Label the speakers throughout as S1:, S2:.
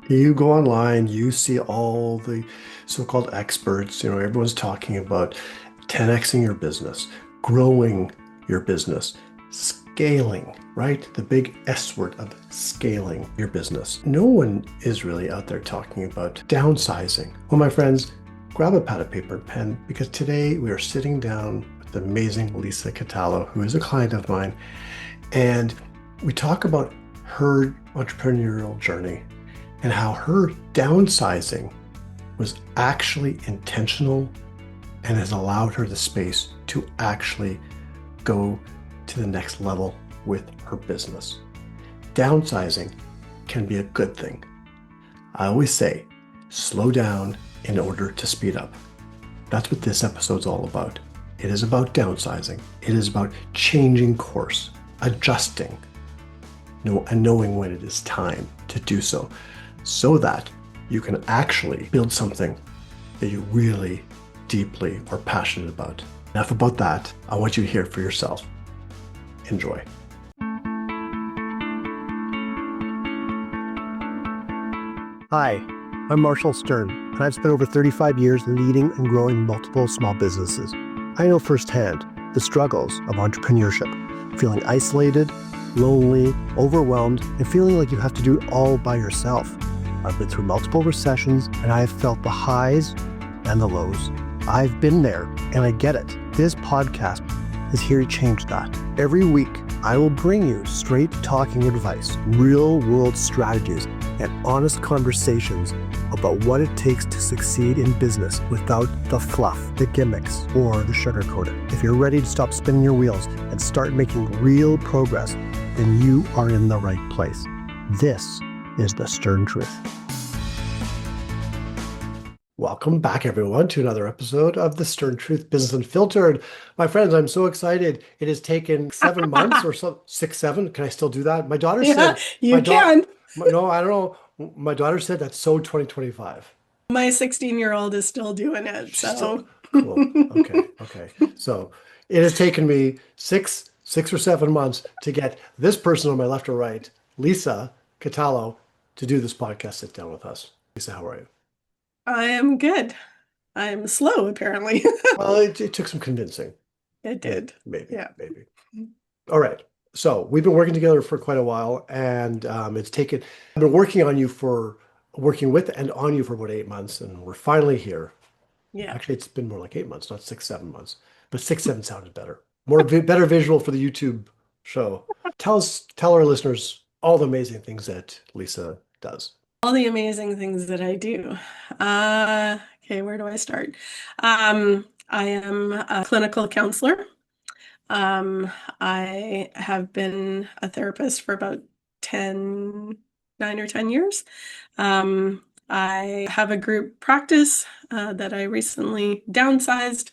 S1: You go online, you see all the so-called experts, everyone's talking about 10xing your business, growing your business, scaling, right? The big S word of scaling your business. No one is really out there talking about downsizing. Well, my friends, grab a pad of paper and pen because today we are sitting down with the amazing Lisa Catallo, who is a client of mine, and we talk about her entrepreneurial journey and how her downsizing was actually intentional and has allowed her the space to actually go to the next level with her business. Downsizing can be a good thing. I always say, slow down in order to speed up. That's what this episode's all about. It is about downsizing. It is about changing course, adjusting, and knowing when it is time to do so that you can actually build something that you really deeply are passionate about. Enough about that. I want you to hear it for yourself. Enjoy. Hi, I'm Marshall Stern, and I've spent over 35 years leading and growing multiple small businesses. I know firsthand the struggles of entrepreneurship, feeling isolated, lonely, overwhelmed, and feeling like you have to do it all by yourself. I've been through multiple recessions, and I have felt the highs and the lows. I've been there, and I get it. This podcast is here to change that. Every week, I will bring you straight talking advice, real-world strategies, and honest conversations about what it takes to succeed in business without the fluff, the gimmicks, or the sugarcoating. If you're ready to stop spinning your wheels and start making real progress, then you are in the right place. This is the Stern Truth. Welcome back, everyone, to another episode of the Stern Truth Business Unfiltered. My friends, I'm so excited. It has taken 7 months or so, 6, 7. Can I still do that? My daughter
S2: Yeah,
S1: said,
S2: you can.
S1: no, I don't know. My daughter said that's so 2025.
S2: My 16-year-old is still doing it,
S1: She's still
S2: so
S1: cool. Okay. So it has taken me six or 7 months to get this person on my left or right, Lisa Catallo, to do this podcast. Sit down with us. Lisa, how are you?
S2: I am good. I am slow, apparently.
S1: Well, it took some convincing.
S2: It did.
S1: Maybe,
S2: Yeah.
S1: maybe. All right. So we've been working together for quite a while, and I've been working with and on you for about 8 months, and we're finally here.
S2: Yeah.
S1: Actually, it's been more like 8 months, not 6, 7 months, but 6, 7 sounded better. Better visual for the YouTube show. Tell our listeners all the amazing things that Lisa does.
S2: All the amazing things that I do. Okay, where do I start? I am a clinical counselor. Um, I have been a therapist for about 9 or 10 years. I have a group practice that I recently downsized.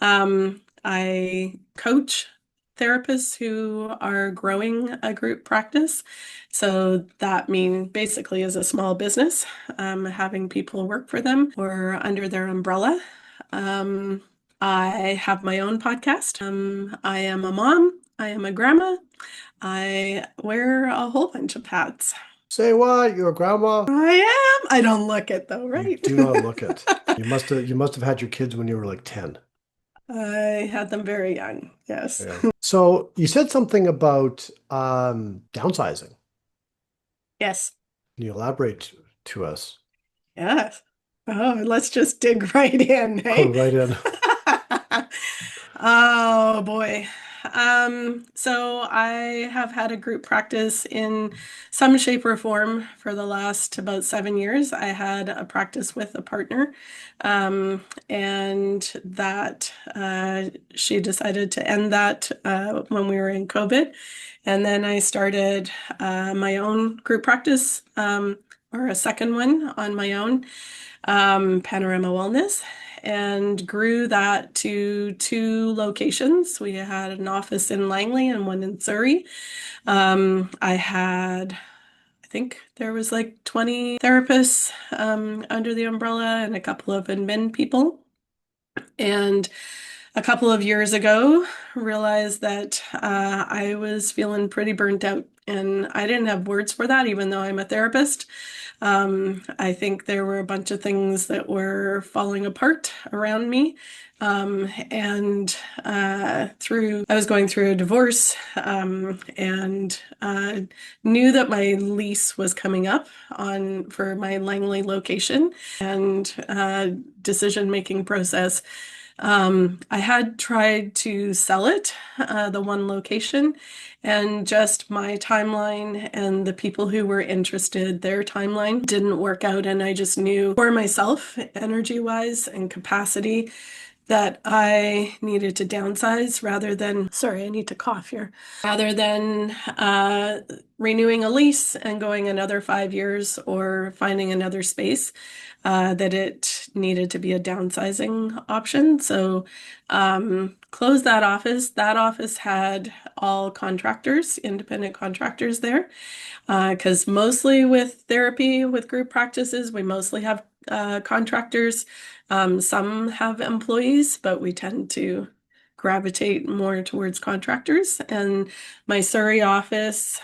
S2: I coach therapists who are growing a group practice. So that means basically is a small business, having people work for them or under their umbrella. Um, I have my own podcast. I am a mom. I am a grandma. I wear a whole bunch of hats.
S1: Say what? You're a grandma?
S2: I am. I don't look it though,
S1: You
S2: right?
S1: do not look it. You must have had your kids when you were like 10.
S2: I had them very young. Yes.
S1: Yeah. So you said something about downsizing.
S2: Yes.
S1: Can you elaborate to us?
S2: Yes. Oh, let's just dig right in,
S1: Go
S2: hey?
S1: right in.
S2: Oh boy. So I have had a group practice in some shape or form for the last about 7 years. I had a practice with a partner, and that she decided to end that when we were in COVID. And then I started my own group practice, or a second one on my own, Panorama Wellness, and grew that to two locations. We had an office in Langley and one in Surrey. I think there was like 20 therapists under the umbrella and a couple of admin people. And a couple of years ago, realized that I was feeling pretty burnt out. And I didn't have words for that, even though I'm a therapist. I think there were a bunch of things that were falling apart around me. And I was going through a divorce and knew that my lease was coming up on for my Langley location and decision-making process. I had tried to sell it, the one location, and just my timeline and the people who were interested, their timeline didn't work out. And I just knew for myself, energy-wise and capacity, that I needed to downsize rather than, sorry, I need to cough here, rather than renewing a lease and going another 5 years or finding another space, that it needed to be a downsizing option. So closed that office. That office had all contractors, independent contractors there, because mostly with therapy, with group practices, we mostly have contractors. Some have employees, but we tend to gravitate more towards contractors. And my Surrey office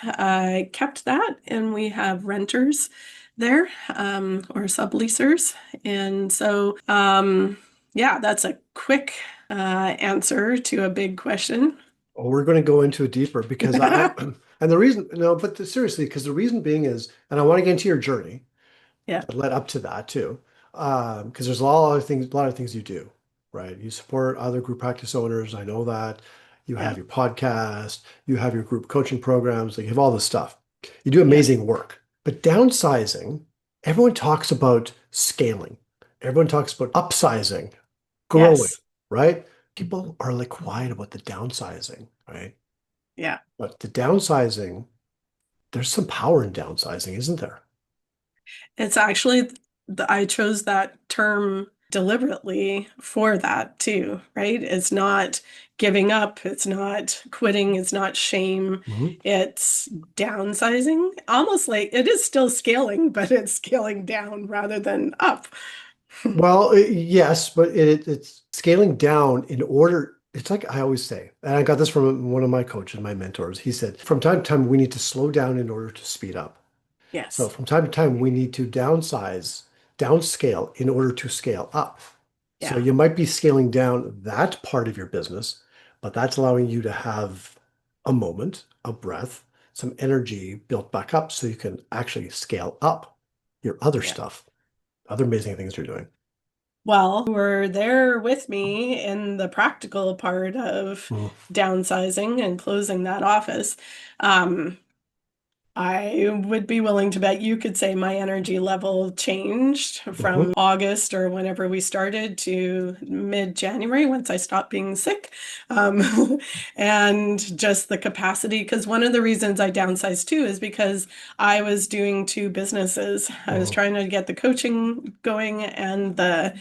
S2: kept that, and we have renters there, or subleasers. And so, yeah, that's a quick answer to a big question.
S1: Well, we're going to go into it deeper because and the reason, no, but seriously, because the reason being is, and I want to get into your journey
S2: Yeah,
S1: that led up to that too, because there's a lot of things you do, right? You support other group practice owners. I know that you
S2: yeah,
S1: have your podcast, you have your group coaching programs, like you have all this stuff. You do
S2: yeah,
S1: amazing work. But downsizing, everyone talks about scaling. Everyone talks about upsizing, growing,
S2: yes,
S1: right? People are like quiet about the downsizing, right?
S2: yeah.
S1: But the downsizing, there's some power in downsizing, isn't there?
S2: It's actually, I chose that term deliberately for that too, right? It's not giving up, it's not quitting, it's not shame,
S1: Mhm.
S2: it's downsizing. Almost like it is still scaling, but it's scaling down rather than up.
S1: Well, yes, but it's scaling down in order. It's like I always say, and I got this from one of my coaches, my mentors. He said, from time to time, we need to slow down in order to speed up. So
S2: Yes.
S1: from time to time, we need to downsize, downscale in order to scale up. So
S2: Yeah.
S1: you might be scaling down that part of your business, but that's allowing you to have a moment, a breath, some energy built back up so you can actually scale up your other
S2: Yeah.
S1: stuff, other amazing things you're doing.
S2: Well, you were there with me in the practical part of
S1: Mm.
S2: downsizing and closing that office. Um, I would be willing to bet you could say my energy level changed
S1: Mhm.
S2: from August or whenever we started to mid-January once I stopped being sick. And just the capacity, because one of the reasons I downsized too is because I was doing two businesses. I was
S1: Mhm.
S2: trying to get the coaching going and the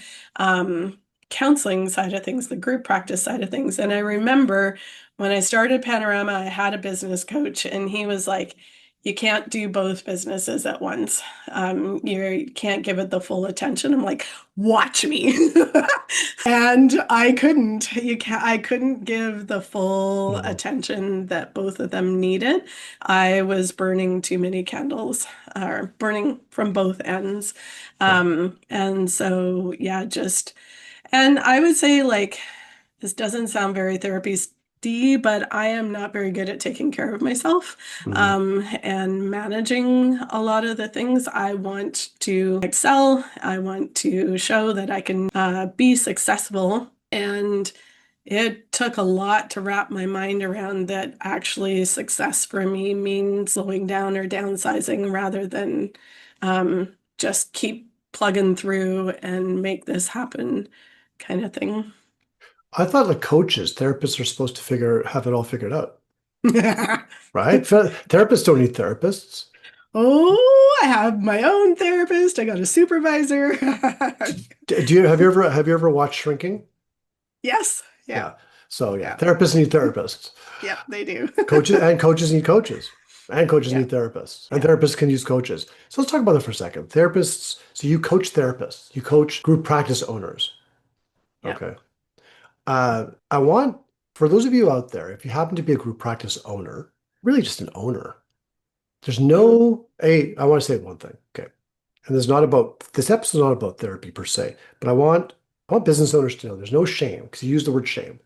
S2: counseling side of things, the group practice side of things. And I remember when I started Panorama, I had a business coach, and he was like, you can't do both businesses at once. You can't give it the full attention. I'm like, watch me. And I couldn't. I couldn't give the full
S1: Mhm.
S2: attention that both of them needed. I was burning too many candles, or burning from both ends.
S1: Yeah.
S2: And so, yeah, and I would say, like, this doesn't sound very therapy-y, but I am not very good at taking care of myself,
S1: Mhm.
S2: and managing a lot of the things. I want to excel. I want to show that I can be successful. And it took a lot to wrap my mind around that actually success for me means slowing down or downsizing rather than just keep plugging through and make this happen kind of thing.
S1: I thought like coaches, therapists are supposed to have it all figured out, right? Therapists don't need therapists.
S2: Oh, I have my own therapist. I got a supervisor.
S1: Have you ever watched Shrinking?
S2: Yes. Yeah.
S1: Yeah. So yeah,
S2: Yeah.
S1: therapists need therapists.
S2: Yeah, they do.
S1: Coaches need coaches. And coaches
S2: Yeah.
S1: need therapists. And
S2: Yeah.
S1: therapists can use coaches. So let's talk about that for a second. Therapists, so you coach therapists, you coach group practice owners.
S2: Yeah.
S1: Okay. I want, for those of you out there, if you happen to be a group practice owner, really just an owner, there's
S2: Mm.
S1: no, I want to say one thing. Okay. And there's not about, this episode's not about therapy per se, but I want business owners to know there's no shame, because you use the word shame.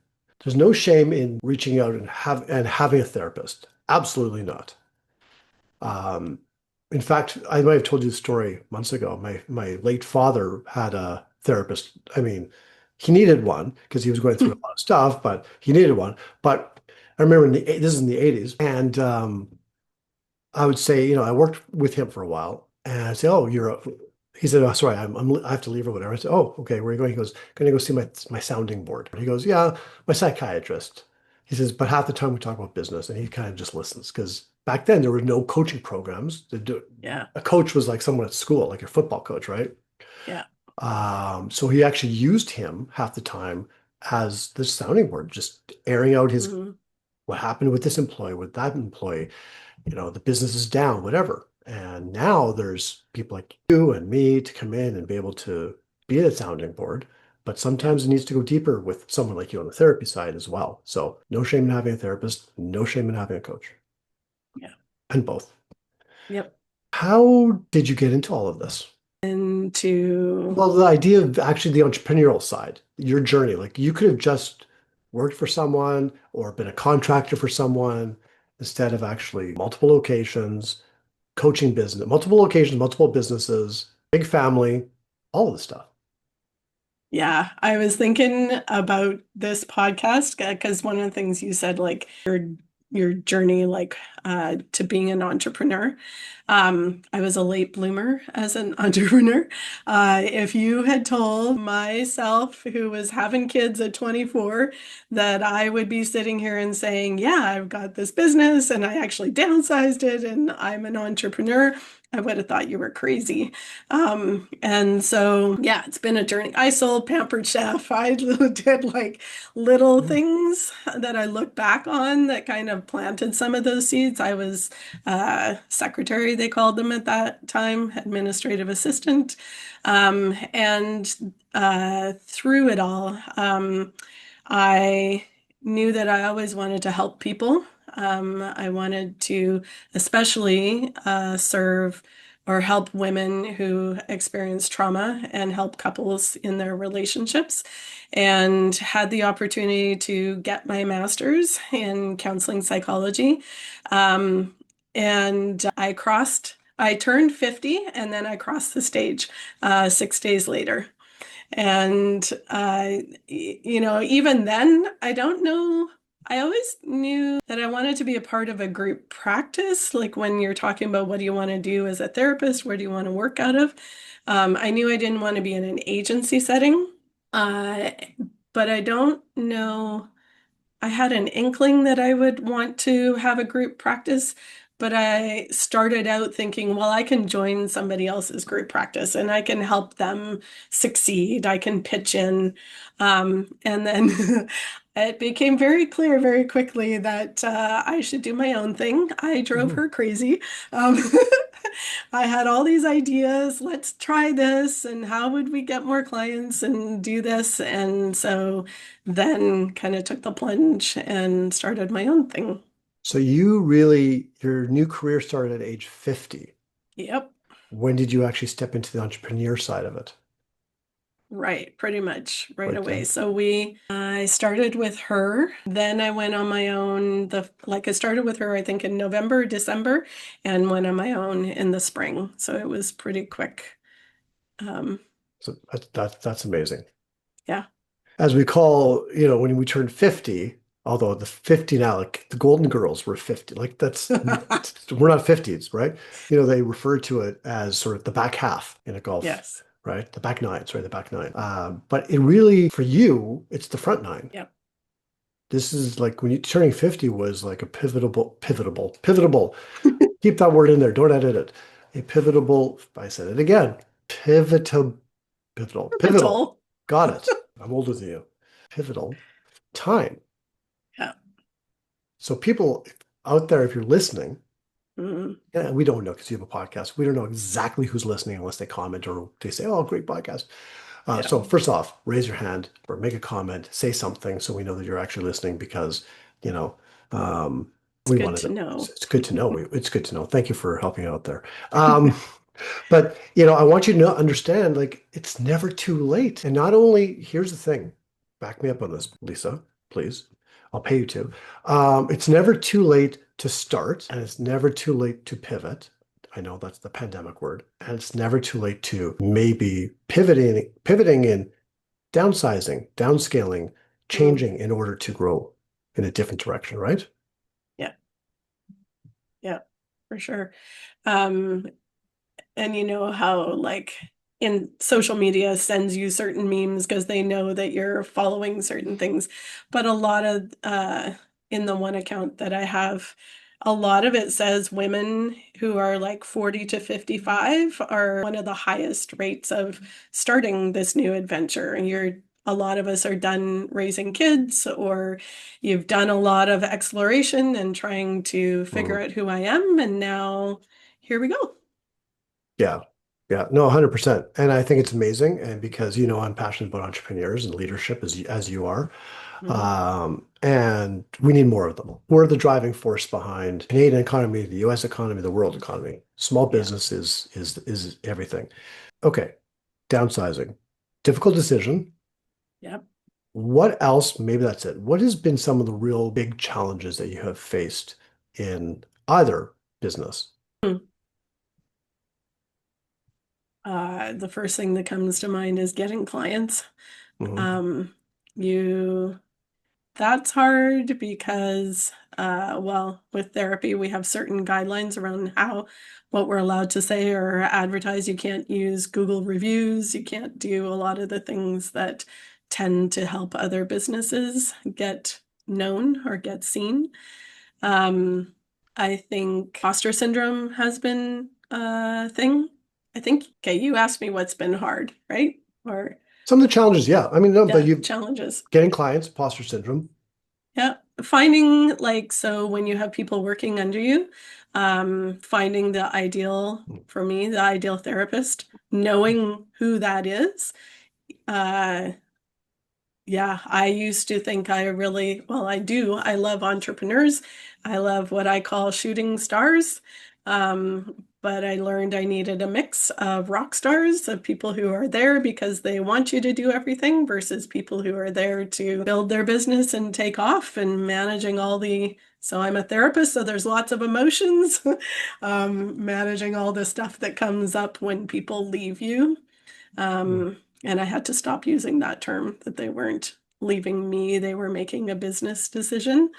S1: There's no shame in reaching out and having a therapist. Absolutely not. Um, in fact, I might have told you the story months ago. My late father had a therapist. I mean, he needed one because he was going through a lot of stuff, but he needed one. But I remember this is in the 80s, and I would say, I worked with him for a while, and I'd say, "Oh, he said, "Oh, sorry, I have to leave or whatever." I said, "Oh, okay, where are you going?" He goes, "Going to go see my sounding board." He goes, "Yeah, my psychiatrist." He says, "But half the time we talk about business," and he kind of just listens because back then there were no coaching programs.
S2: Yeah.
S1: A coach was like someone at school, like your football coach, right?
S2: Yeah.
S1: So he actually used him half the time as the sounding board, just airing out his
S2: Mhm.
S1: what happened with this employee, with that employee, the business is down, whatever. And now there's people like you and me to come in and be able to be a sounding board. But
S2: Yeah.
S1: sometimes it needs to go deeper with someone like you on the therapy side as well. So no shame in having a therapist, no shame in having a coach,
S2: Yeah.
S1: and both.
S2: Yep.
S1: How did you get into all of this?
S2: And to,
S1: Well, the idea of actually the entrepreneurial side, your journey, like you could have just worked for someone or been a contractor for someone instead of actually multiple locations, coaching business, multiple locations, multiple businesses, big family, all of the stuff.
S2: yeah, I was thinking about this podcast because one of the things you said, like your journey, like to being an entrepreneur. I was a late bloomer as an entrepreneur. If you had told myself, who was having kids at 24, that I would be sitting here and saying, "Yeah, I've got this business and I actually downsized it and I'm an entrepreneur," I would have thought you were crazy. And so, yeah, it's been a journey. I sold Pampered Chef. I did like little things that I look back on that kind of planted some of those seeds. I was secretary, they called them at that time, administrative assistant. And through it all, I knew that I always wanted to help people. I wanted to especially serve or help women who experience trauma and help couples in their relationships. And had the opportunity to get my master's in counseling psychology. And I turned 50 and then I crossed the stage 6 days later. And, even then, I don't know. I always knew that I wanted to be a part of a group practice. Like when you're talking about what do you want to do as a therapist, where do you want to work out of? I knew I didn't want to be in an agency setting. Uh, but I don't know. I had an inkling that I would want to have a group practice, but I started out thinking, well, I can join somebody else's group practice and I can help them succeed. I can pitch in. And then it became very clear very quickly that I should do my own thing. I drove
S1: Mhm.
S2: her crazy. Um, I had all these ideas. Let's try this. And how would we get more clients and do this? And so then kind of took the plunge and started my own thing.
S1: So your new career started at age 50.
S2: Yep,
S1: When did you actually step into the entrepreneur side of it?
S2: right, pretty much right
S1: Right
S2: away.
S1: then.
S2: So I started with her, then I went on my own. I started with her, I think in November, December, and went on my own in the spring. So it was pretty quick. Um,
S1: So that's amazing.
S2: yeah.
S1: As we call, when we turn 50, although the 50 now, like the Golden Girls were 50, like we're not 50s, right? They refer to it as sort of the back half in a golf,
S2: Yes.
S1: right? The back nine, sorry, the back nine. But it really, for you, it's the front nine.
S2: Yep.
S1: This is like when you turning 50 was like a pivotable. Keep that word in there. Don't edit it. A pivotable, I said it again. Pivotal.
S2: Pivotal.
S1: Got it. I'm older than you. Pivotal time.
S2: Yeah.
S1: So people out there, if you're listening,
S2: Mm,
S1: yeah, we don't know because you have a podcast. We don't know exactly who's listening unless they comment or they say, "Oh, great podcast."
S2: Yeah,
S1: So first off, raise your hand or make a comment, say something so we know that you're actually listening because, you know, um,
S2: it's
S1: we
S2: good
S1: wanted
S2: to
S1: to,
S2: know.
S1: it's good to know. It's good to know. Thank you for helping out there. Um, but, I want you to understand, like, it's never too late. And not only, here's the thing, back me up on this, Lisa, please. I'll pay you to. It's never too late to start, and it's never too late to pivot. I know that's the pandemic word, and it's never too late to maybe pivoting in downsizing, downscaling,
S2: Mm,
S1: changing in order to grow in a different direction, right?
S2: yeah, yeah, for sure. Um, and you know how like in social media sends you certain memes because they know that you're following certain things. But a lot of in the one account that I have, a lot of it says women who are like 40 to 55 are one of the highest rates of starting this new adventure. And a lot of us are done raising kids, or you've done a lot of exploration and trying to figure
S1: Mhm.
S2: out who I am, and now here we go.
S1: Yeah. Yeah. No, 100%. And I think it's amazing. And because, I'm passionate about entrepreneurs and leadership as you are.
S2: Mm,
S1: And we need more of them. We're the driving force behind Canadian economy, the US economy, the world economy. Small
S2: yeah.
S1: business is everything. Okay. Downsizing. Difficult decision.
S2: Yep.
S1: What else? Maybe that's it. What has been some of the real big challenges that you have faced in either business?
S2: Hmm. The first thing that comes to mind is getting clients.
S1: Mhm.
S2: Um, you That's hard because, well, with therapy, we have certain guidelines around what we're allowed to say or advertise. You can't use Google reviews. You can't do a lot of the things that tend to help other businesses get known or get seen. Um, I think imposter syndrome has been a thing. I think, okay, you asked me what's been hard, right? Or,
S1: Some of the challenges, yeah. I mean, no, but
S2: yeah,
S1: you
S2: challenges.
S1: getting clients, imposter syndrome.
S2: Yeah, finding like so when you have people working under you, finding for me, the ideal therapist, knowing who that is. Uh, yeah, I used to think well, I do. I love entrepreneurs. I love what I call shooting stars. But I learned I needed a mix of rock stars, of people who are there because they want you to do everything versus people who are there to build their business and take off and managing so I'm a therapist, so there's lots of emotions, managing all the stuff that comes up when people leave you.
S1: Mm,
S2: And I had to stop using that term, that they weren't leaving me, they were making a business decision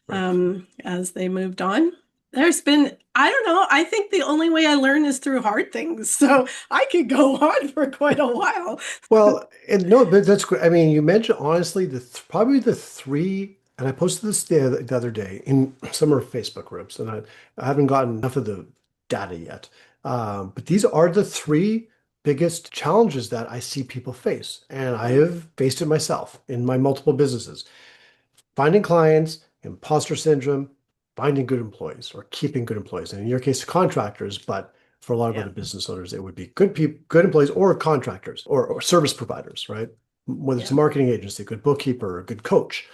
S1: right.
S2: as they moved on. I don't know, I think the only way I learn is through hard things. So I could go on for quite a while.
S1: Well, and no, but that's great. I mean, you mentioned honestly probably the three, and I posted this the other day in some of our Facebook groups, and I haven't gotten enough of the data yet. But these are the three biggest challenges that I see people face, and I
S2: Mm,
S1: have faced it myself in my multiple businesses. Finding clients, imposter syndrome, finding good employees or keeping good employees. And in your case, contractors, but for a lot of
S2: yeah,
S1: other business owners, it would be good people, good employees or contractors or service providers, right? Whether it's a
S2: yeah.
S1: marketing agency, a good bookkeeper, a good coach.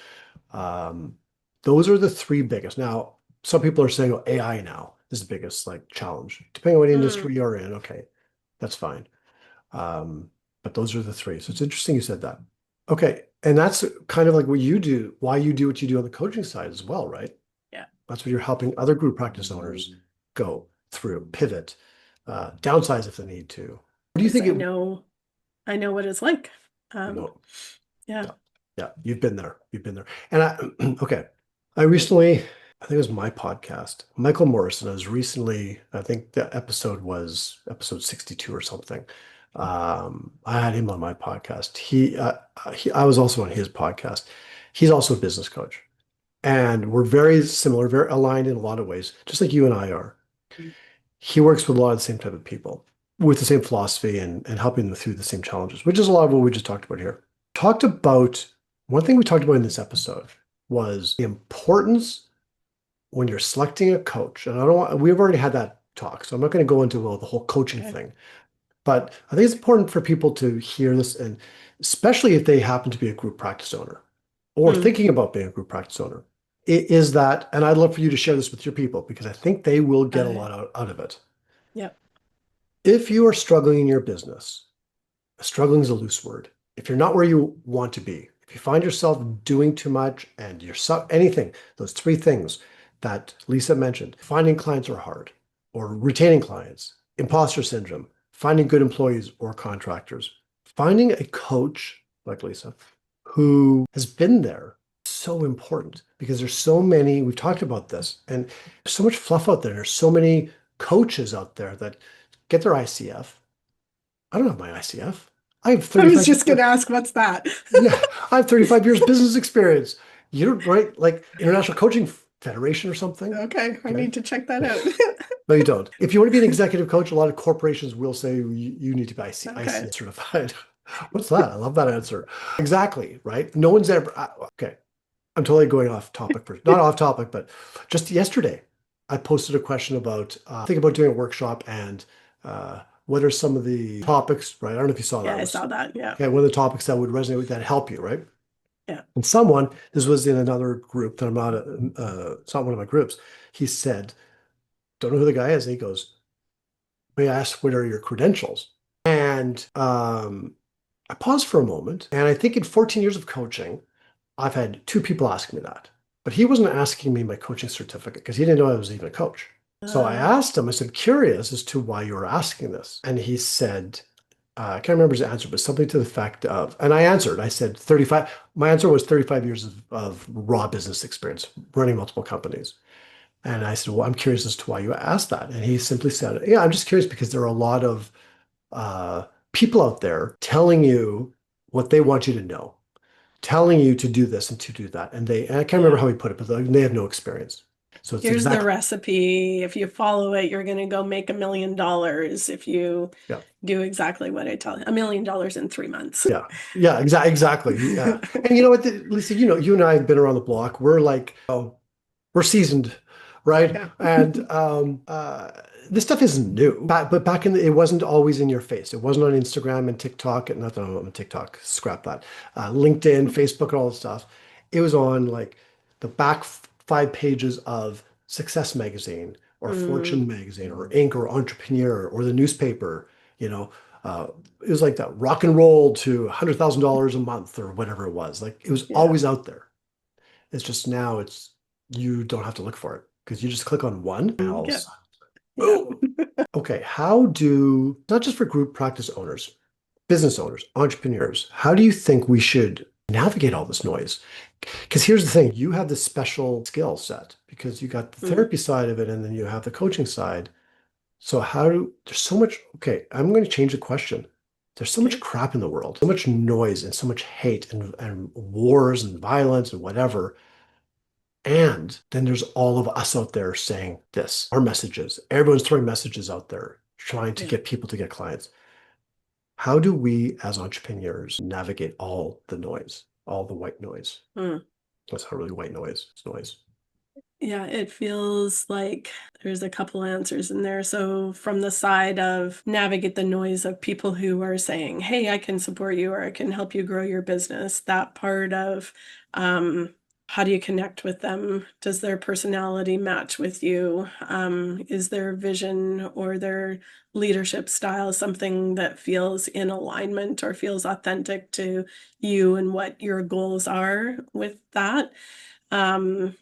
S1: Um, those are the three biggest. Now, some people are saying, oh, AI now is the biggest like challenge. Depending on what
S2: Mm,
S1: industry you're in, okay, that's fine. Um, but those are the three. So it's interesting you said that. Okay. And that's kind of like what you do, why you do what you do on the coaching side as well, right?
S2: yeah,
S1: That's what you're helping other group practice owners go through, pivot, downsize if they need to. What do you
S2: because
S1: think it,
S2: I know what it's like. Um,
S1: no,
S2: yeah.
S1: yeah, yeah, you've been there. You've been there. And okay. I recently, I think it was my podcast, Michael Morrison. I think the episode was episode 62 or something. I had him on my podcast. I was also on his podcast. He's also a business coach. And we're very similar, very aligned in a lot of ways, just like you and I are. He works with a lot of the same type of people with the same philosophy and helping them through the same challenges, which is a lot of what we just talked about here. Talked about one thing we talked about in this episode was the importance when you're selecting a coach. And we've already had that talk, so I'm not going to go into the whole coaching
S2: Okay.
S1: thing, But I think it's important for people to hear this, and especially if they happen to be a group practice owner or
S2: Hmm.
S1: thinking about being a group practice owner, it is that, and I'd love for you to share this with your people because I think they will get a
S2: Okay.
S1: lot out of it.
S2: Yep.
S1: If you are struggling in your business, struggling is a loose word. If you're not where you want to be, if you find yourself doing too much and you're anything, those three things that Lisa mentioned, finding clients are hard, or retaining clients, imposter syndrome, finding good employees or contractors, finding a coach like Lisa who has been there is so important because there's so many, we've talked about this, and there's so much fluff out there. There's so many coaches out there that get their ICF. I don't have my ICF. I have
S2: I was
S1: 35
S2: just
S1: years.
S2: going to ask, what's that?
S1: Yeah, I have 35 years business experience. You don't, right? Like International Coaching Federation or something.
S2: Okay, I
S1: Okay.
S2: need to check that out.
S1: No, you don't. If you want to be an executive coach, a lot of corporations will say you need to be
S2: Okay.
S1: IC certified. What's that? I love that answer. Exactly, right? No one's ever, okay. I'm totally going off topic for, not off topic, but just yesterday, I posted a question about, think about doing a workshop and what are some of the topics, right? I don't know if you saw that.
S2: Yeah,
S1: It
S2: I
S1: was
S2: saw that. Yeah.
S1: okay, one of the topics that would resonate with that help you, right?
S2: Yeah.
S1: And someone, this was in another group that I'm not, it's not one of my groups. He said, don't know who the guy is. And he goes, may I ask, what are your credentials? And I paused for a moment. And I think in 14 years of coaching, I've had two people ask me that. But he wasn't asking me my coaching certificate because he didn't know I was even a coach. So I
S2: Uh,
S1: asked him, I said, curious as to why you were asking this. And he said, I can't remember his answer, but something to the effect of, and I answered, I said 35, my answer was 35 years of raw business experience running multiple companies. And I said, well, I'm curious as to why you asked that. And he simply said, yeah, I'm just curious because there are a lot of people out there telling you what they want you to know, telling you to do this and to do that. And I can't remember
S2: yeah.
S1: how he put it, but they have no experience. So it's
S2: Here's the
S1: exactly,
S2: recipe. If you follow it, you're going to go make $1 million if you
S1: yeah.
S2: do exactly what I tell you. $1 million in 3 months.
S1: Yeah, yeah, exactly. Yeah, and you know what, Lisa? You know, you and I have been around the block. We're like, oh, we're seasoned, right?
S2: Yeah.
S1: And this stuff isn't new. But back in the, it wasn't always in your face. It wasn't on Instagram and TikTok. And not that I'm on TikTok. Scrap that. LinkedIn, Facebook, and all this stuff. It was on like the back 5 pages of Success Magazine or
S2: Mm,
S1: Fortune Magazine or Inc. or Entrepreneur or the newspaper. You know, uh, it was like that rock and roll to $100,000 a month or whatever it was. Like it was
S2: yeah.
S1: always out there. It's just now it's you don't have to look for it because you just click on one and all of a
S2: Yeah.
S1: sudden,
S2: Yeah.
S1: boom. Okay, how do, not just for group practice owners, business owners, entrepreneurs, how do you think we should navigate all this noise? Because here's the thing, you have this special skill set because you got the
S2: Mm,
S1: therapy side of it and then you have the coaching side. So how do, there's so much, okay, I'm going to change the question. There's so much
S2: okay.
S1: crap in the world, so much noise and so much hate and wars and violence and whatever. And then there's all of us out there saying this, our messages. Everyone's throwing messages out there, trying to
S2: Yeah.
S1: get people to get clients. How do we as entrepreneurs navigate all the noise, all the white noise?
S2: Mm.
S1: That's not really white noise, it's noise.
S2: Yeah, it feels like there's a couple answers in there. So, from the side of navigate the noise of people who are saying, hey, I can support you or I can help you grow your business, that part of how do you connect with them? Does their personality match with you? Is their vision or their leadership style something that feels in alignment or feels authentic to you and what your goals are with that? Um,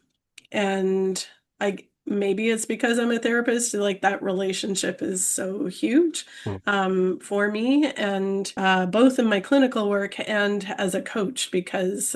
S2: and I maybe it's because I'm a therapist, like that relationship is so huge
S1: Mm,
S2: for me, and both in my clinical work and as a coach, because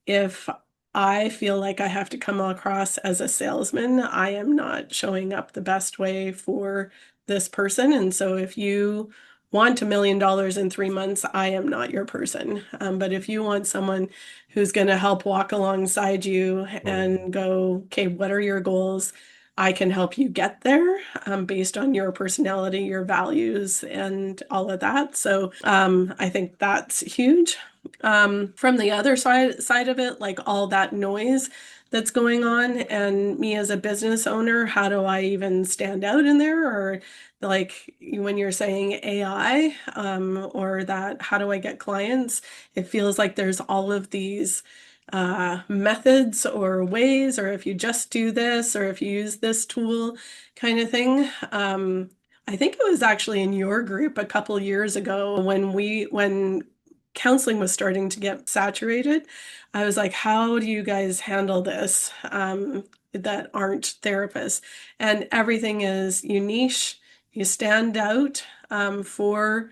S2: if I feel like I have to come across as a salesman, I am not showing up the best way for this person. And so if you want $1 million in 3 months, I am not your person. But if you want someone who's going to help walk alongside you
S1: mm,
S2: and go, okay, what are your goals? I can help you get there based on your personality, your values, and all of that. So I think that's huge. From the other side of it, like all that noise, that's going on, and me as a business owner, how do I even stand out in there? Or like when you're saying AI, or that, how do I get clients? It feels like there's all of these methods or ways, or if you just do this, or if you use this tool kind of thing. I think it was actually in your group a couple years ago when counseling was starting to get saturated. I was like, how do you guys handle this that aren't therapists? And everything is you niche, you stand out for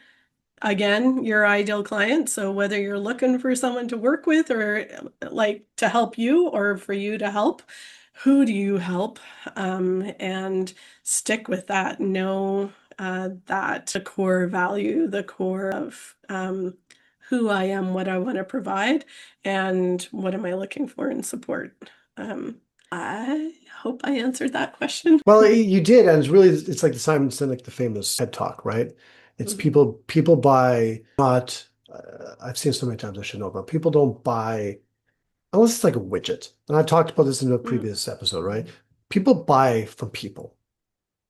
S2: again, your ideal client. So whether you're looking for someone to work with or like to help you or for you to help, who do you help? And stick with that. Know that the core value, the core of who I am, what I want to provide, and what am I looking for in support. I hope I answered that question.
S1: Well, you did, and it's like the Simon Sinek, the famous TED Talk, right? It's
S2: Mhm.
S1: people buy not. I've seen so many times I should know, but people don't buy unless it's like a widget. And I've talked about this in a
S2: Mm,
S1: previous episode, right? People buy from people,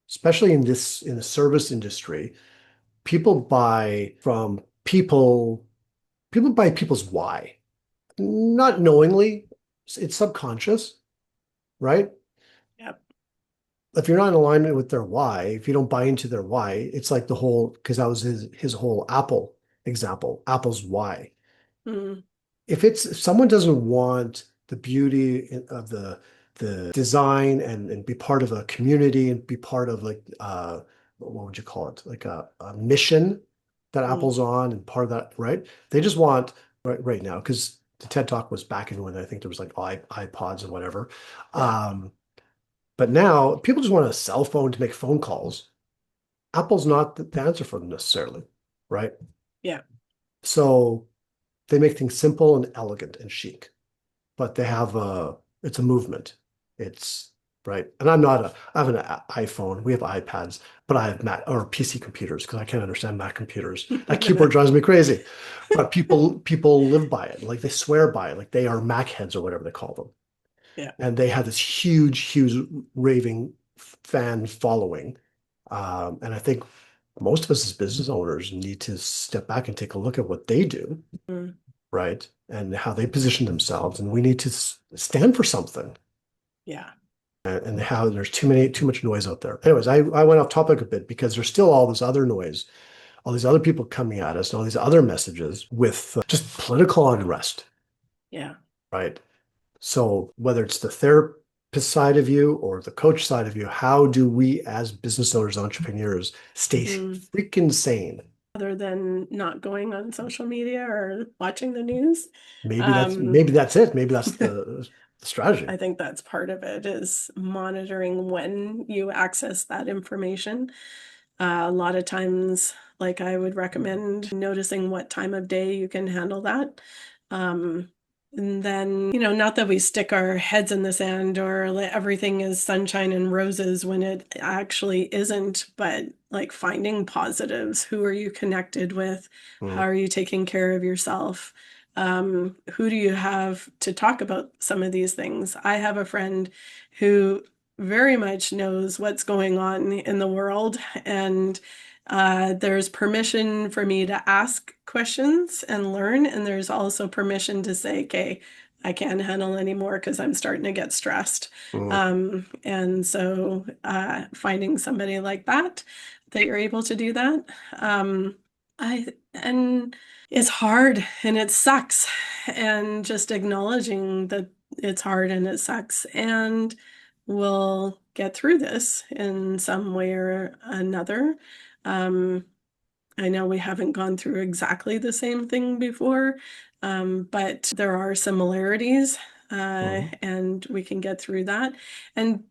S1: especially in the service industry. People buy from people. People buy people's why, not knowingly. It's subconscious, right?
S2: yep.
S1: If you're not in alignment with their why, if you don't buy into their why, it's like the whole, because that was his whole Apple example, Apple's why.
S2: Mm,
S1: If someone doesn't want the beauty of the design and be part of a community and be part of like what would you call it? Like a mission that
S2: mm,
S1: Apple's on and part of that, right? They just want right now, because the TED Talk was back in when I think there was like iPods and whatever.
S2: yeah.
S1: Um, but now people just want a cell phone to make phone calls. Apple's not the answer for them necessarily, right?
S2: Yeah.
S1: So they make things simple and elegant and chic, but it's a movement. It's right. And I have an iPhone. We have iPads, but I have Mac or PC computers because I can't understand Mac computers. That keyboard drives me crazy. But people live by it. Like they swear by it. Like they are Mac heads or whatever they call them.
S2: Yeah.
S1: And they have this huge raving fan following. And I think most of us as business owners need to step back and take a look at what they do,
S2: Mm,
S1: right? And how they position themselves. And we need to stand for something.
S2: yeah.
S1: And how there's too much noise out there. Anyways, I went off topic a bit because there's still all this other noise, all these other people coming at us, and all these other messages with just political unrest,
S2: Yeah.
S1: right? So whether it's the therapist side of you or the coach side of you, how do we as business owners, entrepreneurs stay
S2: Mm.
S1: freaking sane?
S2: Other than not going on social media or watching the news.
S1: Maybe that's it. Maybe that's
S2: I
S1: the strategy.
S2: think that's part of it is monitoring when you access that information. A lot of times, like I would recommend noticing what time of day you can handle that. Um, and then, not that we stick our heads in the sand or like everything is sunshine and roses when it actually isn't, but like finding positives. Who are you connected with? How
S1: Mm,
S2: are you taking care of yourself? Who do you have to talk about some of these things? I have a friend who very much knows what's going on in the world, and there's permission for me to ask questions and learn, and there's also permission to say, okay, I can't handle anymore because I'm starting to get stressed.
S1: mm,
S2: And so finding somebody like that you're able to do that. And it's hard and it sucks. And just acknowledging that it's hard and it sucks. And we'll get through this in some way or another. Um, I know we haven't gone through exactly the same thing before, but there are similarities,
S1: mm,
S2: and we can get through that. And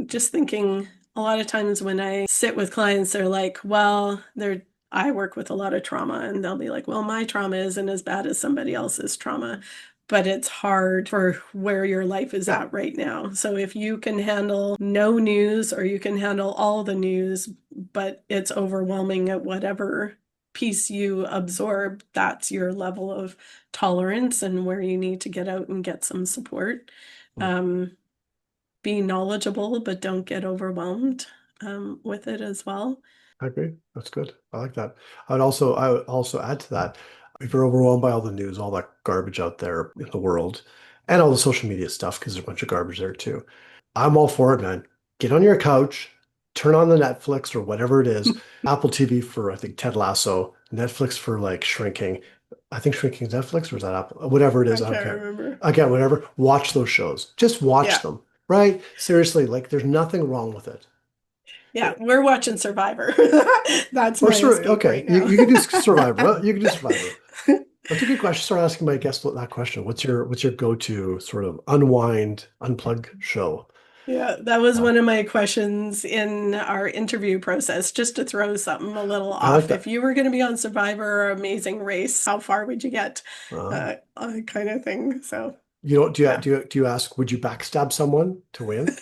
S2: just thinking, a lot of times when I sit with clients, they're like, well, I work with a lot of trauma, and they'll be like, well, my trauma isn't as bad as somebody else's trauma. But it's hard for where your life is
S1: yeah.
S2: at right now. So if you can handle no news or you can handle all the news, but it's overwhelming at whatever piece you absorb, that's your level of tolerance and where you need to get out and get some support.
S1: Mm.
S2: Um, be knowledgeable, but don't get overwhelmed with it as well.
S1: I agree. That's good. I like that. I would also add to that, if you're overwhelmed by all the news, all that garbage out there in the world, and all the social media stuff, because there's a bunch of garbage there too. I'm all for it, man. Get on your couch, turn on the Netflix or whatever it is, Apple TV for I think Ted Lasso, Netflix for like Shrinking. I think Shrinking is Netflix or is that Apple? Whatever it is,
S2: I
S1: I don't
S2: can't
S1: care.
S2: remember.
S1: Again, whatever. Watch those shows. Just watch
S2: Yeah.
S1: them, right? Seriously, like there's nothing wrong with it.
S2: Yeah, we're watching Survivor. That's
S1: Or
S2: my escape
S1: okay,
S2: right
S1: you,
S2: now.
S1: you can do Survivor. You can do Survivor. That's a good question. Start asking my guests that question. What's your go-to sort of unwind, unplug show?
S2: Yeah, that was
S1: Uh,
S2: one of my questions in our interview process, just to throw something a little
S1: I like
S2: off. If
S1: that.
S2: you were going to be on Survivor or Amazing Race, how far would you get?
S1: Uh,
S2: Kind of thing. So,
S1: you don't do you
S2: yeah.
S1: do you ask, would you backstab someone to win?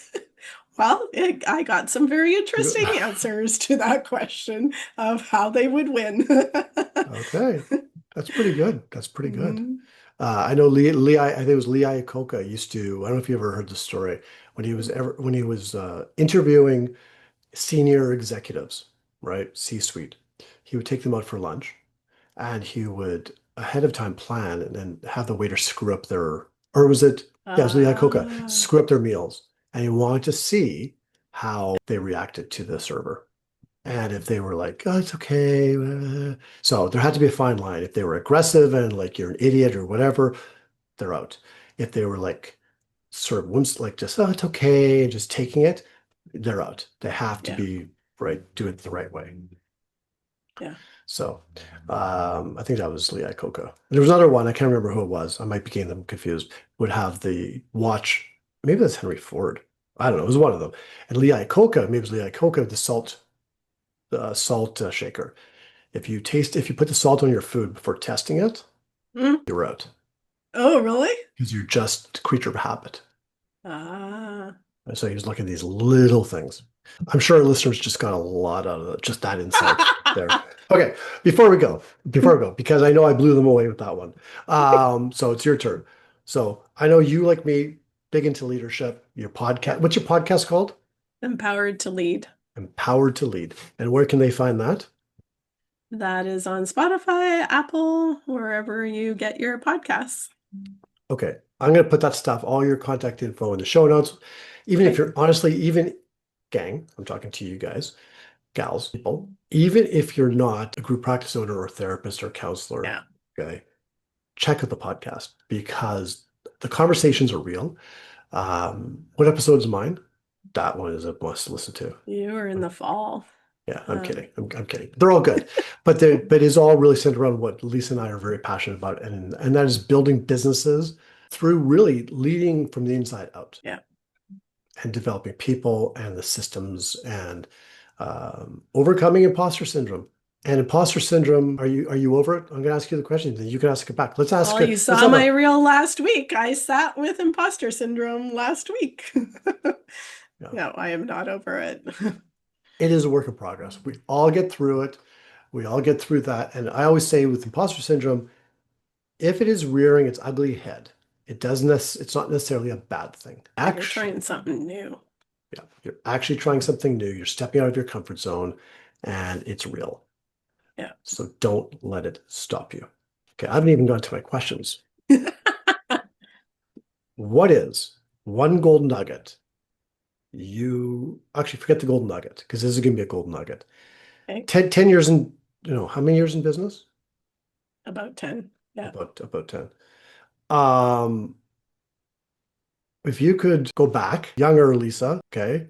S2: Well, I got some very
S1: You
S2: interesting answers to that question of how they would win.
S1: okay, that's pretty good. That's pretty good.
S2: Mhm.
S1: I know I think it was Lee Iacocca used to. I don't know if you ever heard the story when he was interviewing senior executives, right? C-suite. He would take them out for lunch and he would ahead of time plan and then have the waiter screw up their, or was it, yeah, it was Lee Iacocca,
S2: Ah,
S1: screw up their meals. And he wanted to see how they reacted to the server. And if they were like, oh, it's okay. So there had to be a fine line. If they were aggressive and like you're an idiot or whatever, they're out. If they were like sort of like just, oh, it's okay, and just taking it, they're out. They have to
S2: yeah,
S1: be right, do it the right way.
S2: yeah.
S1: So I think that was Lee Iacocca. There was another one, I can't remember who it was. I might be getting them confused. Would have the watch, maybe that's Henry Ford. I don't know, it was one of them. And Lee Iacocca, maybe it was Lee Iacocca, the salt shaker. If you put the salt on your food before testing it,
S2: Mm.
S1: you're out
S2: Oh, really?
S1: because you're just a creature of habit.
S2: Ah.
S1: And so he was looking at these little things. I'm sure our listeners just got a lot out of it, just that insight there. Okay, before we go, because I know I blew them away with that one. So it's your turn. So I know you, like me, big into leadership. Your podcast,
S2: Yeah.
S1: what's your podcast called?
S2: Empowered to Lead.
S1: Empowered to Lead. And where can they find that?
S2: That is on Spotify, Apple, wherever you get your podcasts.
S1: Okay, I'm going to put that stuff, all your contact info in the show notes. Even if
S2: Okay.
S1: you're honestly, even gang, I'm talking to you guys, gals, people, even if you're not a group practice owner or therapist or counselor,
S2: Yeah.
S1: okay, check out the podcast because the conversations are real. What episode is mine? That one is a must listen to.
S2: You were in the fall.
S1: Yeah, I'm
S2: Um,
S1: kidding. I'm kidding. They're all good, but it's all really centered around what Lisa and I are very passionate about, and that is building businesses through really leading from the inside out
S2: yeah.
S1: and developing people and the systems and overcoming imposter syndrome. And imposter syndrome, are you over it? I'm going to ask you the question, then you can ask it back. Let's ask
S2: Well,
S1: it.
S2: you
S1: Let's
S2: saw
S1: have
S2: my
S1: a
S2: reel last week. I sat with imposter syndrome last week.
S1: yeah.
S2: No, I am not over it.
S1: It is a work in progress. We all get through it. We all get through that. And I always say with imposter syndrome, if it is rearing its ugly head, it's not necessarily a bad thing.
S2: Or you're
S1: Actually,
S2: trying something new.
S1: yeah, you're actually trying something new. You're stepping out of your comfort zone and it's real.
S2: Yeah.
S1: So don't let it stop you. Okay, I haven't even gone to my questions. What is one golden nugget? You actually forget the golden nugget because this is going to be a golden nugget.
S2: Okay.
S1: 10 years in, how many years in business?
S2: About 10. Yeah.
S1: About 10. Um, if you could go back, younger Lisa, okay,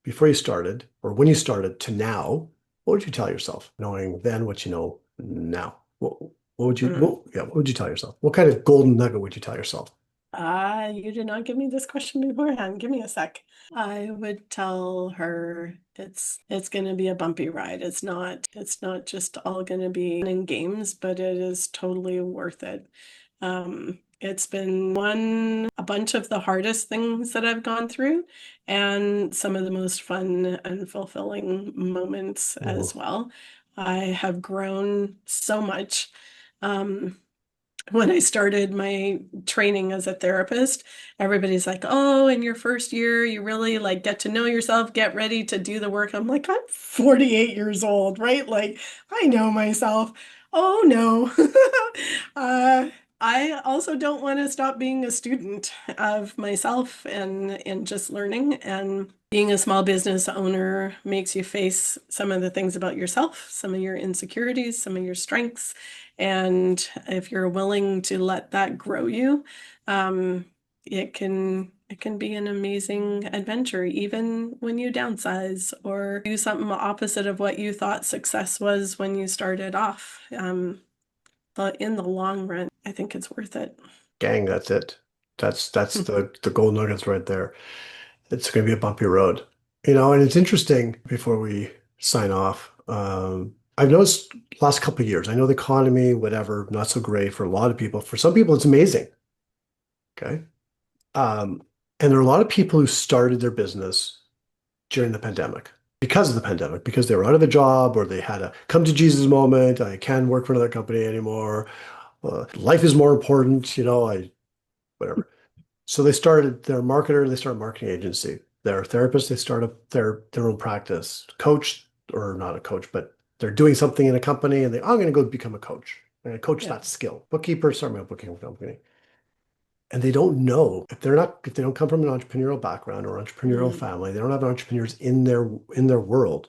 S1: before you started or when you started to now, what would you tell yourself, knowing then what you know now?
S2: Mm.
S1: What would you tell yourself? What kind of golden nugget would you tell yourself?
S2: You did not give me this question beforehand. Give me a sec. I would tell her it's going to be a bumpy ride. It's not just all going to be fun and games, but it is totally worth it. It's been a bunch of the hardest things that I've gone through and some of the most fun and fulfilling moments
S1: Mhm.
S2: as well. I have grown so much. Um, when I started my training as a therapist, everybody's like, "Oh, in your first year, you really like get to know yourself, get ready to do the work." I'm like, "I'm 48 years old, right? Like, I know myself." Oh no. Uh, I also don't want to stop being a student of myself and just learning. And being a small business owner makes you face some of the things about yourself, some of your insecurities, some of your strengths. And if you're willing to let that grow you, it can be an amazing adventure, even when you downsize or do something opposite of what you thought success was when you started off. But in the long run, I think it's worth it.
S1: Gang, that's it. That's the gold nuggets right there. It's going to be a bumpy road, and it's interesting before we sign off. I've noticed last couple of years, I know the economy, whatever, not so great for a lot of people. For some people, it's amazing. Okay. Um, and there are a lot of people who started their business during the pandemic because of the pandemic, because they were out of a job or they had a come to Jesus moment. I can't work for another company anymore. Life is more important, whatever. So they started their marketer, they started a marketing agency. They're a therapist, they start up their own practice. Coach, or not a coach, but they're doing something in a company and I'm going to go become a coach. I'm going to coach
S2: Yeah.
S1: that skill. Bookkeeper, start my own bookkeeping company. And they don't know if they don't come from an entrepreneurial background or entrepreneurial
S2: Mm.
S1: family, they don't have entrepreneurs in their world,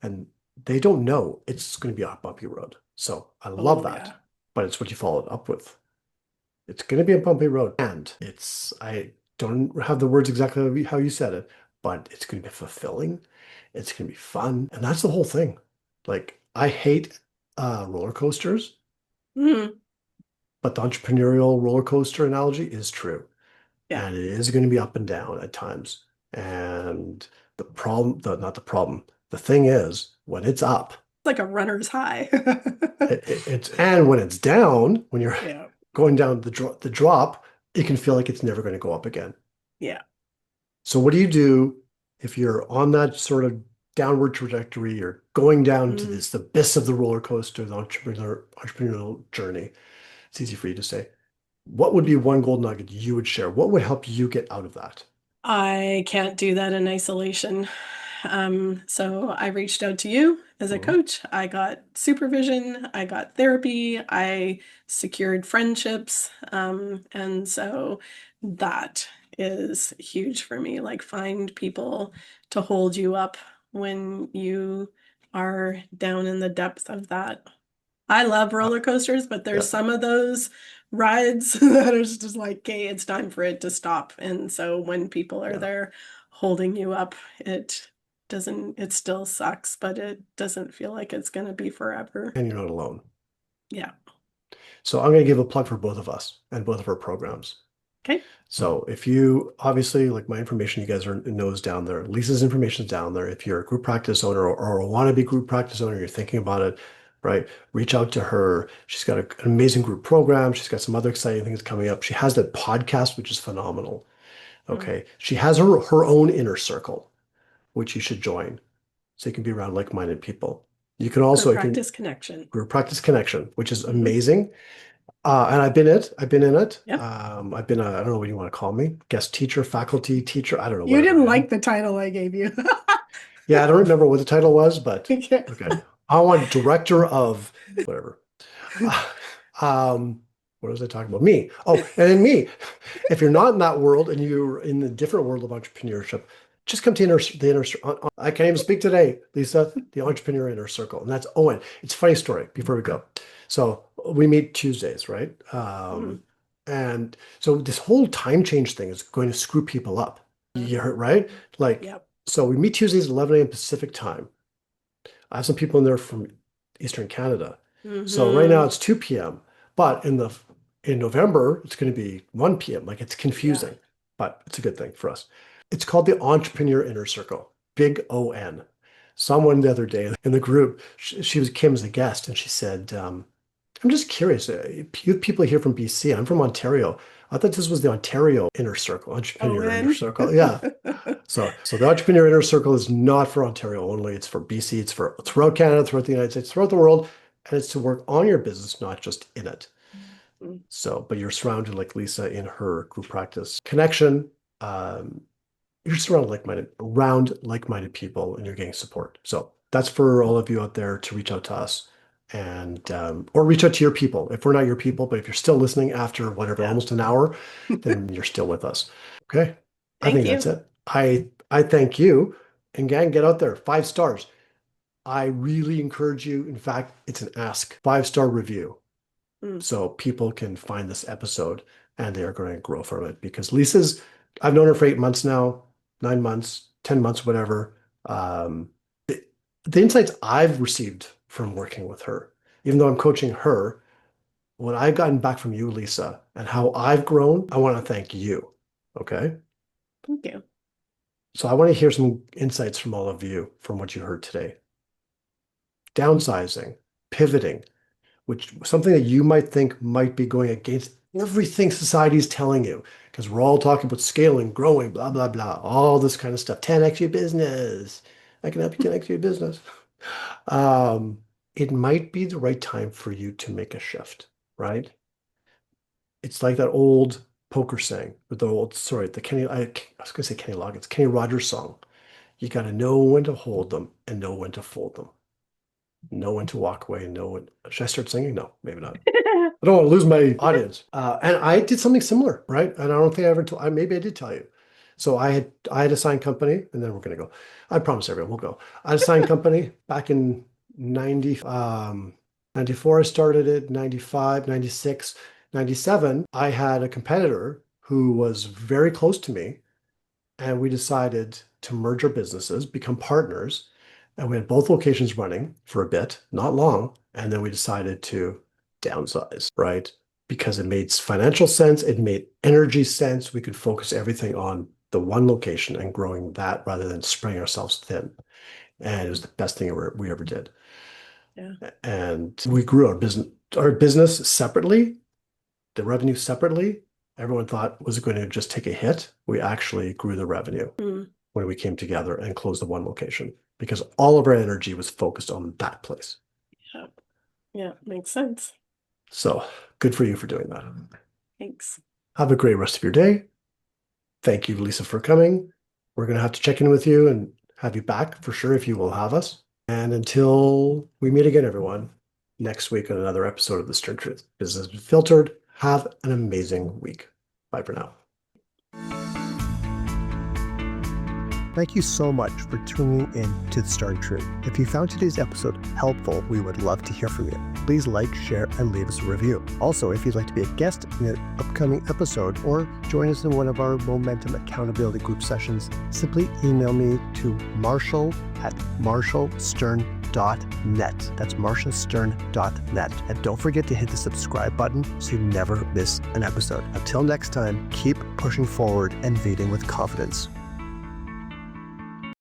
S1: and they don't know it's going to be a bumpy road. So I love
S2: Oh,
S1: that,
S2: yeah.
S1: but it's what you follow it up with. It's going to be a bumpy road, and I don't have the words exactly how you said it, but it's going to be fulfilling. It's going to be fun, and that's the whole thing. Like I hate roller coasters,
S2: Mm.
S1: but the entrepreneurial roller coaster analogy is true.
S2: Yeah.
S1: And it is going to be up and down at times. And not the problem, the thing is, when it's up,
S2: Like a runner's high.
S1: and when it's down, when you're
S2: Yeah.
S1: going down the drop, it can feel like it's never going to go up again.
S2: Yeah.
S1: So what do you do if you're on that sort of downward trajectory? You're going down to
S2: Mm.
S1: this the abyss of the roller coaster, the entrepreneurial journey. It's easy for you to say. What would be one gold nugget you would share? What would help you get out of that?
S2: I can't do that in isolation. So I reached out to you as a
S1: Mhm.
S2: coach. I got supervision, I got therapy, I secured friendships. And so that is huge for me. Like, find people to hold you up when you are down in the depth of that. I love
S1: Uh,
S2: roller coasters, but there's
S1: yeah.
S2: some of those rides that are just like, okay, it's time for it to stop. And so when people are
S1: Yeah.
S2: there holding you up, it still sucks, but it doesn't feel like it's going to be forever.
S1: And you're not alone.
S2: Yeah.
S1: So I'm going to give a plug for both of us and both of our programs.
S2: Okay.
S1: So if you obviously like my information, you guys are knows down there. Lisa's information is down there. If you're a group practice owner or a wannabe group practice owner, you're thinking about it, right? Reach out to her. She's got an amazing group program. She's got some other exciting things coming up. She has that podcast, which is phenomenal.
S2: Mm.
S1: Okay. She has her own inner circle, which you should join. So you can be around like-minded people. You can
S2: Group
S1: also, I can
S2: practice connection.
S1: group practice connection, which is
S2: Hmm.
S1: amazing. And I've been in it.
S2: Yep.
S1: I've been I don't know what you want to call me, guest teacher, faculty teacher, I don't know,
S2: You
S1: whatever
S2: didn't
S1: I am.
S2: like the title I gave you.
S1: Yeah, I don't remember what the title was, but
S2: Okay.
S1: okay. I want director of whatever. Uh, what was I talking about? Me. Oh, and then me. If you're not in that world and you're in the different world of entrepreneurship, just come to the inner. I can't even speak today, Lisa. The entrepreneur inner circle, and that's Owen. It's a funny story. Before we go, so we meet Tuesdays, right?
S2: Mm.
S1: And so this whole time change thing is going to screw people up. You heard, right? Like,
S2: Yep.
S1: so we meet Tuesdays at 11 a.m. Pacific time. I have some people in there from Eastern Canada. So right now
S2: Hmm.
S1: it's 2 p.m. But in November, it's going to be 1 p.m. Like it's
S2: Yeah.
S1: confusing, but it's a good thing for us. It's called the Entrepreneur Inner Circle, big O-N. Someone the other day in the group, she was Kim's a guest, and she said, I'm just curious. You have people here from BC. I'm from Ontario. I thought this was the Ontario Inner Circle,
S2: Oh,
S1: Entrepreneur Inner
S2: in.
S1: Circle. Yeah. So the Entrepreneur Inner Circle is not for Ontario only. It's for BC. It's for throughout Canada, throughout the United States, throughout the world, and it's to work on your business, not just in it. So, but you're surrounded like Lisa in her group practice connection. You're surrounded around like-minded people, and you're getting support. So that's for all of you out there to reach out to us and or reach out to your people. If we're not your people, but if you're still listening after whatever,
S2: Yeah.
S1: almost an hour, then you're still with us. Okay. I
S2: Thank
S1: think
S2: you.
S1: that's it. I thank you. And gang, get out there. 5 stars. I really encourage you. In fact, it's an ask. 5-star review. So people can find this episode and they are going to grow from it because I've known her for 8 months now, 9 months, 10 months, whatever. The insights I've received from working with her, even though I'm coaching her, what I've gotten back from you, Lisa, and how I've grown, I want to thank you. Okay.
S2: Thank you.
S1: So I want to hear some insights from all of you from what you heard today. Downsizing, pivoting, which something that you might think might be going against everything society is telling you, because we're all talking about scaling, growing, blah, blah, blah, all this kind of stuff. 10x your business. I can help you 10x your business. It might be the right time for you to make a shift, right? It's like that old poker saying, or the Kenny, I was going to say Kenny Loggins, Kenny Rogers song. You got to know when to hold them and know when to fold them. Know when to walk away and know when. Should I start singing? No, maybe not. I don't want to lose my audience. And I did something similar, right? And I don't think I ever told. Maybe I did tell you. So I had a signed company, and then we're gonna go. I promise everyone we'll go. I had a signed company back in 94. I started it 95, 96, 97. I had a competitor who was very close to me, and we decided to merge our businesses, become partners. And we had both locations running for a bit, not long. And then we decided to downsize, right? Because it made financial sense. It made energy sense. We could focus everything on the one location and growing that rather than spreading ourselves thin. And it was the best thing we ever did.
S2: Yeah.
S1: And we grew our business separately, the revenue separately. Everyone thought was going to just take a hit. We actually grew the revenue when we came together and closed the one location because all of our energy was focused on that place.
S2: Yeah. Yeah, makes sense.
S1: So good for you for doing that.
S2: Thanks.
S1: Have a great rest of your day. Thank you, Lisa, for coming. We're going to have to check in with you and have you back for sure if you will have us. And until we meet again, everyone, next week on another episode of The Stern Truth Business Filtered, have an amazing week. Bye for now. Thank you so much for tuning in to The Stern Truth. If you found today's episode helpful, we would love to hear from you. Please like, share, and leave us a review. Also, if you'd like to be a guest in an upcoming episode or join us in one of our Momentum Accountability Group sessions, simply email me to marshall@marshallstern.net. That's marshallstern.net. And don't forget to hit the subscribe button so you never miss an episode. Until next time, keep pushing forward and leading with confidence.